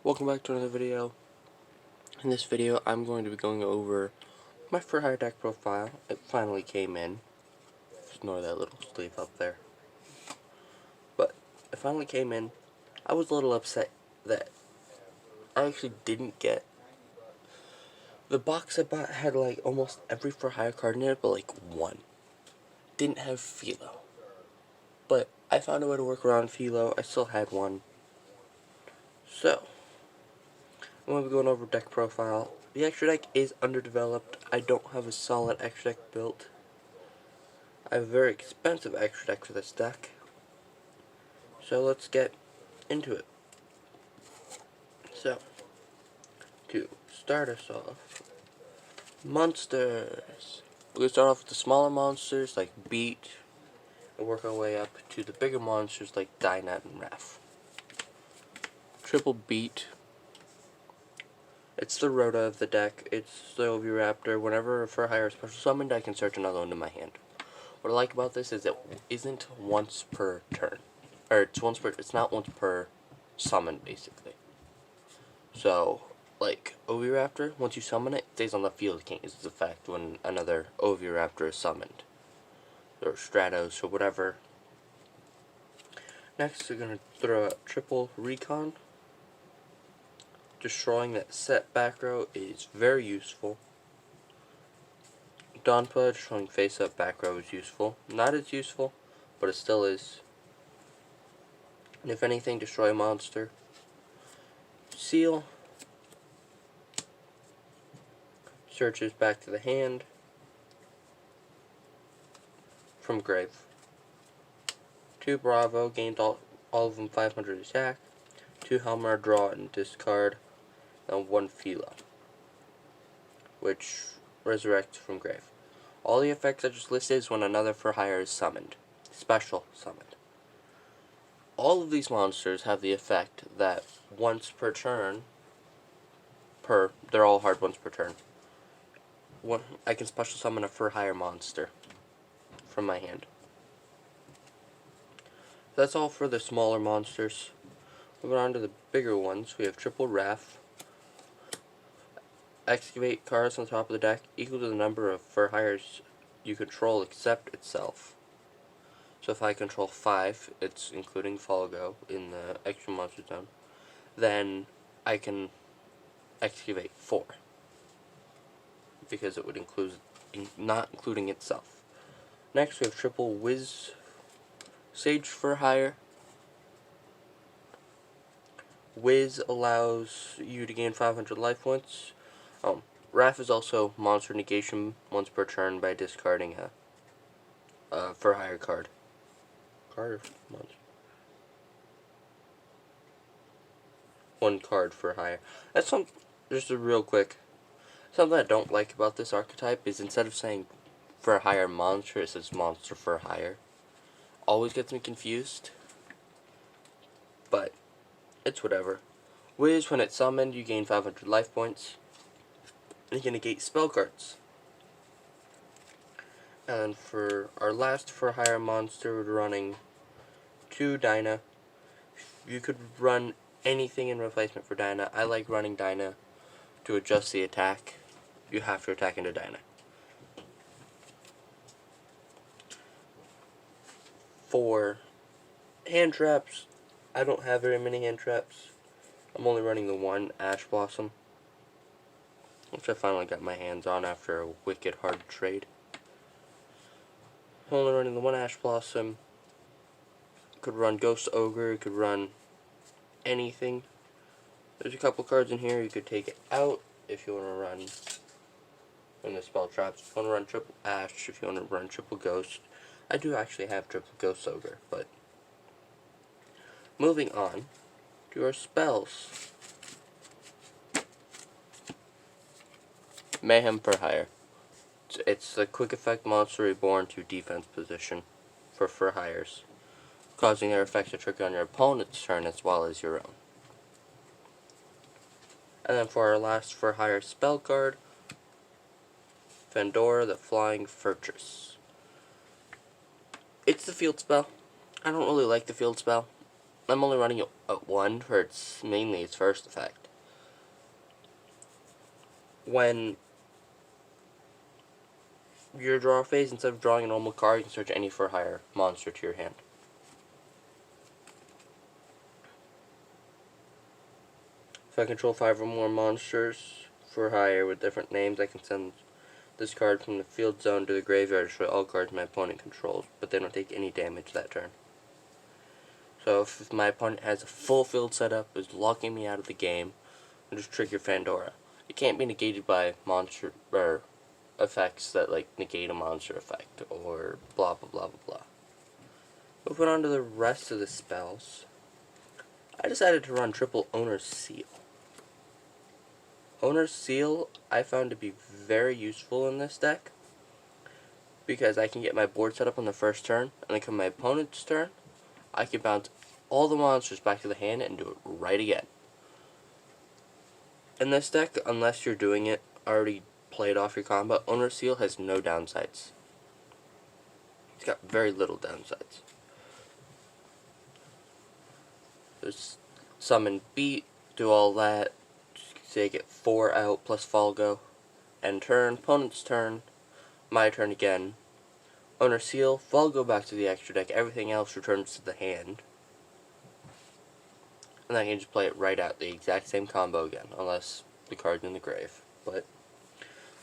Welcome back to another video. In this video, I'm going to be going over my For Hire deck profile. It finally came in. Just ignore that little sleeve up there. But it finally came in. I was a little upset that I actually didn't get. The box I bought had like almost every For Hire card in it, but like one. Didn't have Philo. But I found a way to work around Philo. I still had one. So, I'm going to be going over deck profile. The extra deck is underdeveloped. I don't have a solid extra deck built. I have a very expensive extra deck for this deck. So let's get into it. So, to start us off, monsters. We're going to start off with the smaller monsters like Beat, and work our way up to the bigger monsters like Dynat and Raph. Triple Beat. It's the Rhoda of the deck. It's the Oviraptor. Whenever For Hire is special summoned, I can search another one to my hand. What I like about this is it isn't once per turn. Or it's not once per summon, basically. So, like, Oviraptor, once you summon it, it stays on the field. It can't use its effect when another Oviraptor is summoned. Or Stratos, or whatever. Next, we're going to throw out Triple Recon. Destroying that set back row is very useful. Donpa, destroying face up back row is useful. Not as useful, but it still is. And if anything, destroy a monster. Seal. Searches back to the hand. From grave. 2 Bravo, gained all of them 500 attack. 2 Helmer, draw and discard. And 1 Philo, which resurrects from grave. All the effects I just listed is when another For Hire is summoned. Special summoned. All of these monsters have the effect that once per turn, they're all hard once per turn, I can special summon a For Hire monster from my hand. That's all for the smaller monsters. Moving on to the bigger ones, we have Triple Raph. Excavate cards on the top of the deck equal to the number of For Hires you control except itself. So if I control 5, it's including Follow Go in the extra monster zone, then I can excavate 4. Because it would include, not including itself. Next we have Triple Wiz Sage For Hire. Wiz allows you to gain 500 life points. Raph is also monster negation once per turn by discarding a For Hire card. Monster. 1 card For Hire. That's just a real quick. Something I don't like about this archetype is instead of saying For Hire monster, it says monster For Hire. Always gets me confused. But it's whatever. Wiz, when it's summoned, you gain 500 life points. And you can negate spell cards. And for our last For Hire monster, we're running 2 Dyna. You could run anything in replacement for Dyna. I like running Dyna to adjust the attack. You have to attack into Dyna. For hand traps, I don't have very many hand traps. I'm only running the 1 Ash Blossom, which I finally got my hands on after a wicked hard trade. I'm only running the 1 Ash Blossom. Could run Ghost Ogre, could run anything. There's a couple cards in here you could take it out if you want to run in the spell traps. If you want to run Triple Ash, if you want to run Triple Ghost. I do actually have Triple Ghost Ogre, but moving on to our spells. Mayhem For Hire. It's the quick effect monster reborn to defense position for Hires, causing their effects to trigger on your opponent's turn as well as your own. And then for our last For Hire spell card, Fandora, the Flying Fortress. It's the field spell. I don't really like the field spell. I'm only running it at 1 for mainly its first effect. When your draw phase, instead of drawing a normal card, you can search any for hire monster to your hand. If I control 5 or more monsters for hire with different names, I can send this card from the field zone to the graveyard to destroy all cards my opponent controls, but they don't take any damage that turn. So if my opponent has a full field setup, is locking me out of the game, I'll just trigger Fandora. It can't be negated by monster or effects that like negate a monster effect or blah blah blah blah blah. Moving on to the rest of the spells, I decided to run triple Owner's Seal. Owner's Seal I found to be very useful in this deck because I can get my board set up on the first turn, and then come my opponent's turn, I can bounce all the monsters back to the hand and do it right again. In this deck, unless you're doing it already played off your combo, Owner's Seal has no downsides. It's got very little downsides. There's Summon Beat, do all that, say get 4 out plus Falgo, end turn, opponent's turn, my turn again. Owner's Seal, Falgo back to the extra deck, everything else returns to the hand. And I can just play it right out, the exact same combo again, unless the card's in the grave. But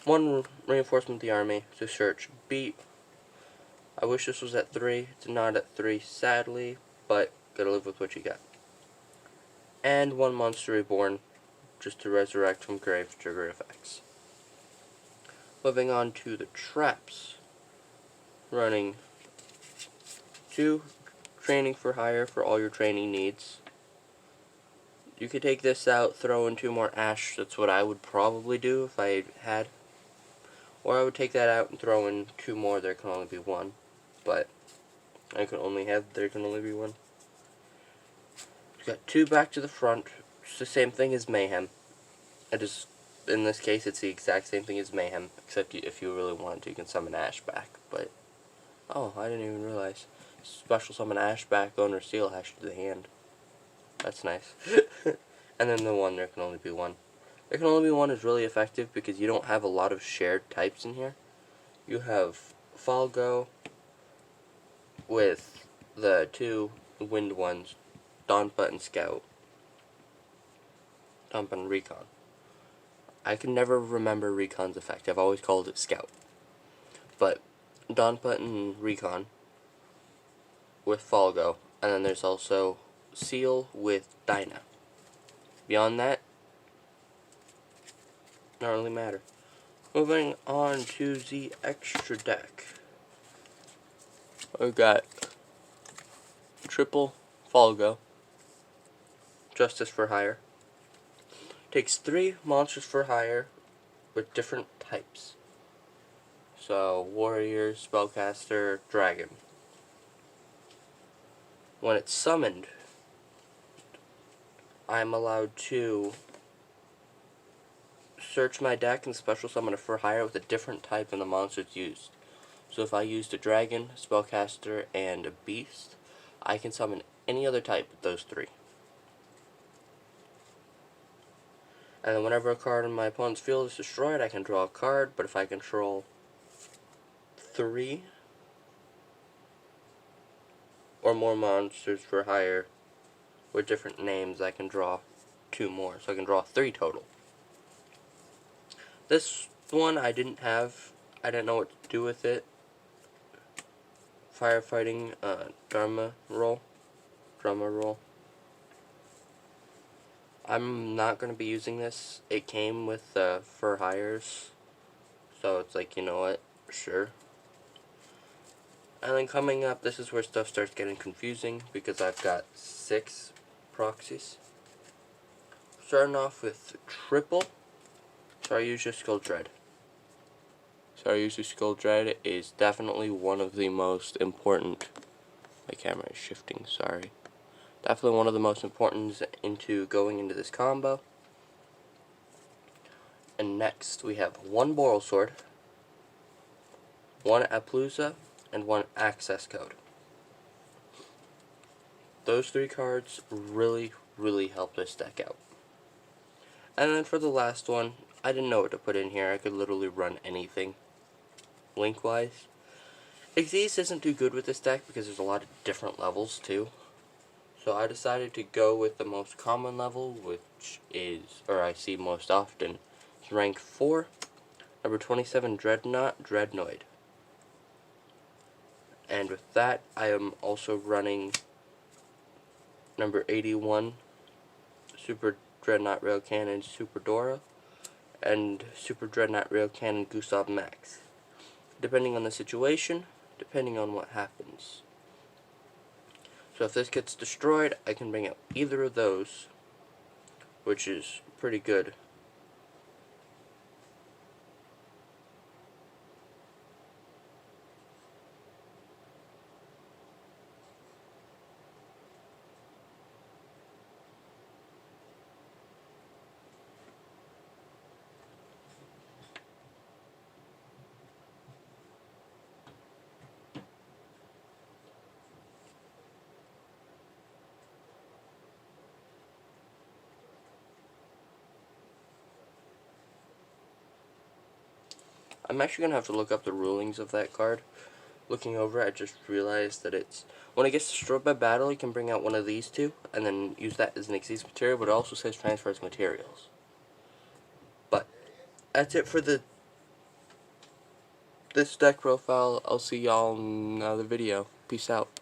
1 reinforcement of the army to search Beat. I wish this was at 3. It's not at 3, sadly, but gotta live with what you got. And 1 Monster Reborn, just to resurrect from grave trigger effects. Moving on to the traps. Running 2 Training for Hire for all your training needs. You could take this out, throw in 2 more Ash, that's what I would probably do if I had. Or I would take that out and throw in 2 more, there can only be 1. But there can only be 1. You've got 2 back to the front, it's the same thing as Mayhem. In this case, it's the exact same thing as Mayhem, except if you really want to, you can summon Ash back. But, oh, I didn't even realize. Special summon Ash back, Owner's Seal, Ash to the hand. That's nice. And then the 1, there can only be 1. There can only be 1 is really effective because you don't have a lot of shared types in here. You have Falgo with the 2 wind ones, Donput and Scout. Donput and Recon. I can never remember Recon's effect. I've always called it Scout. But Donput and Recon with Falgo. And then there's also Seal with Dyna. Beyond that, not really matter. Moving on to the extra deck. I've got triple Falgo. Justice for Hire. Takes 3 monsters for hire with different types. So, warrior, spellcaster, dragon. When it's summoned, I'm allowed to search my deck and special summon a for hire with a different type than the monsters used. So if I used a dragon, spellcaster, and a beast, I can summon any other type with those 3. And then whenever a card in my opponent's field is destroyed, I can draw a card, but if I control 3 or more monsters for hire with different names, I can draw 2 more. So I can draw 3 total. This one I didn't know what to do with it. Firefighting Dharma roll. I'm not going to be using this. It came with for hires, so it's like, you know what, sure. And then coming up, this is where stuff starts getting confusing because I've got 6 proxies. Starting off with triple Saryuja Skull Dread. Saryuja Skull Dread is definitely one of the most important. My camera is shifting, sorry. Definitely one of the most important into going into this combo. And next we have 1 Boral Sword, 1 Aplusa, and 1 Access Code. those 3 cards really, really help this deck out. And then for the last one, I didn't know what to put in here. I could literally run anything, link-wise. Xyz isn't too good with this deck because there's a lot of different levels too. So I decided to go with the most common level, which is, or I see most often, is rank 4, number 27 Dreadnought. And with that, I am also running number 81 Super Dreadnought Rail Cannon Super Dora and Super Dreadnought Rail Cannon Gustav Max. Depending on the situation, depending on what happens. So if this gets destroyed, I can bring out either of those, which is pretty good. I'm actually going to have to look up the rulings of that card. Looking over it, I just realized that it's, when it gets destroyed by battle, you can bring out one of these two, and then use that as an Xyz material, but it also says transfers materials. But, that's it for this deck profile. I'll see y'all in another video. Peace out.